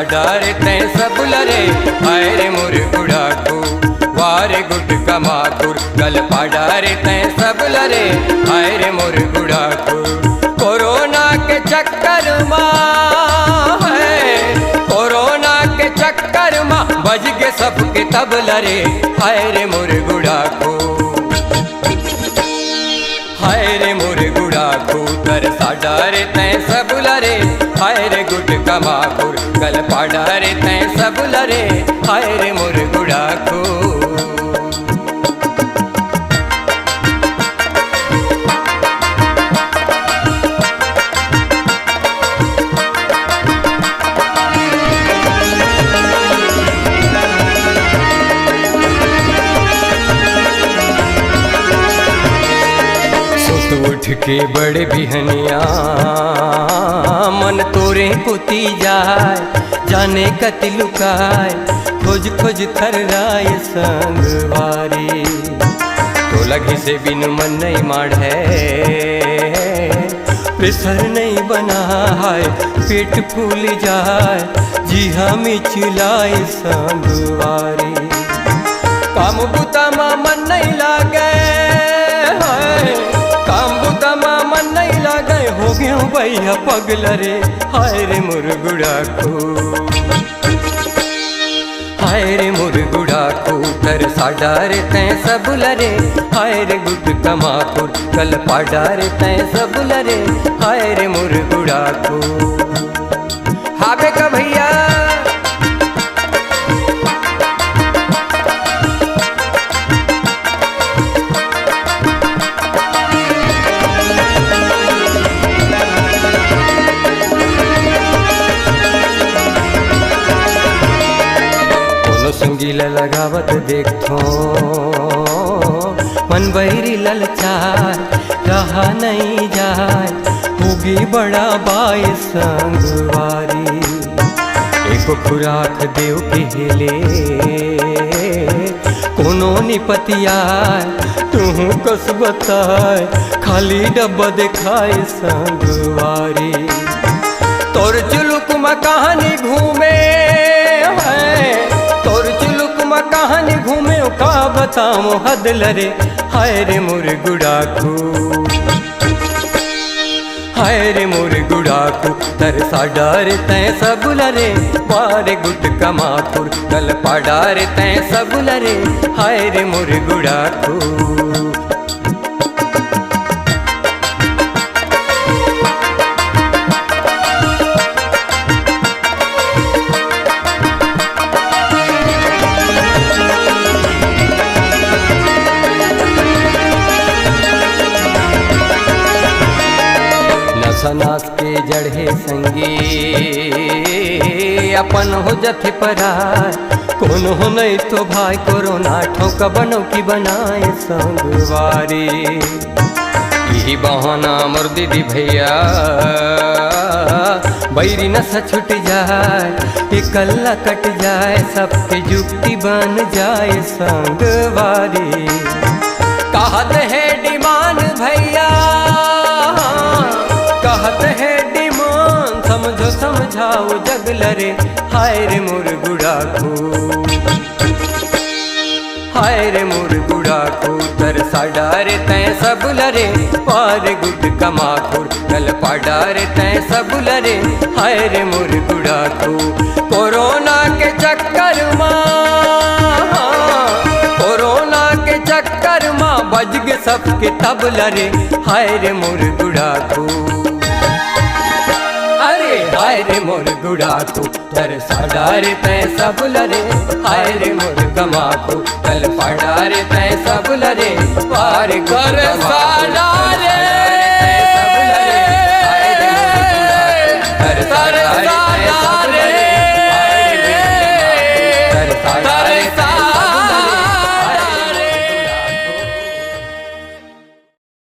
साडा रे तैं सब लरे हाय रे मोर गुड़ाखू वारे गुट कमाखुर गल पाड़ा रे तैं सब लरे हाय रे मोर गुड़ाखू कोरोना के चक्कर माँ है कोरोना के चक्कर माँ बज के सबके तब लरे हाय रे मोर गुड़ाखू हाय रे मोर गुड़ाखू तर साडा रे तैं सब लरे हाय रे गुट कमाखुर गल पाड़ा रे तैं सब लरे हाय रे मोर गुड़ाखू उठ के बड़े बिहनिया मन तोरे कुती जाए जाने कति लुकाए खोज खोज थर्राय संगवारी तो लगी से बिन मन नहीं माढ़े प्रेशर नहीं बना है पेट फूल जाए जी हमें चिल्लाए संगवारी काम बुता मा मन नहीं लागे मन नहीं लागे हो गया भैया पगल रे हाय रे मोर गुड़ाखू हाय रे मोर गुड़ाखू तर साडा रे तैं सब लरे हाय रे गुट कमाखुर कल पाडा रे तैं सब लरे हाय रे मोर गुड़ाखू हाबे का भैया संगीला लगावत देखो मन बहरी ललचाए रहा नहीं जाए होगी बड़ा बाय संगवारी एको खुराक देव के हेले कोनो निपतियाए तू कस बताए खाली डब्बा दिखाए संगवारी तोर जुलुक में कहानी घूमे कहानी घूमे का बताओ हद लरे हाय रे मोर गुड़ाखू हाय रे मोर गुड़ाखू तर साडा रे तैं सब लरे वारे गुट कमाखुर गल पाड़ा रे तैं सब लरे हाय रे मोर गुड़ाखू सनास के जड़े संगी अपन हो जथे पराय कौन हो नहीं तो भाई कोरोना ठोका बनो की बनाए संगवारी यही बहाना मोर दीदी भैया बैरी नशा छूट जाए कल्ला कट जाए सबके जुक्ति बन जाए संगवारी कहत है डिमांड भैया कहत है डिमांड समझो समझाओ जग लरे हाय रे मोर गुड़ाखू हाय रे मोर गुड़ाखू तर साडा रे तैं सब लरे पार गुट कमाखुर गल पाडा रे तैं सब लरे हाय रे मोर गुड़ाखू कोरोना के चक्कर माँ कोरोना के चक्कर माँ बज गे सबके तब लरे हाय रे मोर गुड़ाखू अरे हाय रे मोर गुड़ाखू तर साडा रे तैं सब लरे हाय रे मोर कमाखू कल पाडा रे तैं सब लरे पार कर साडा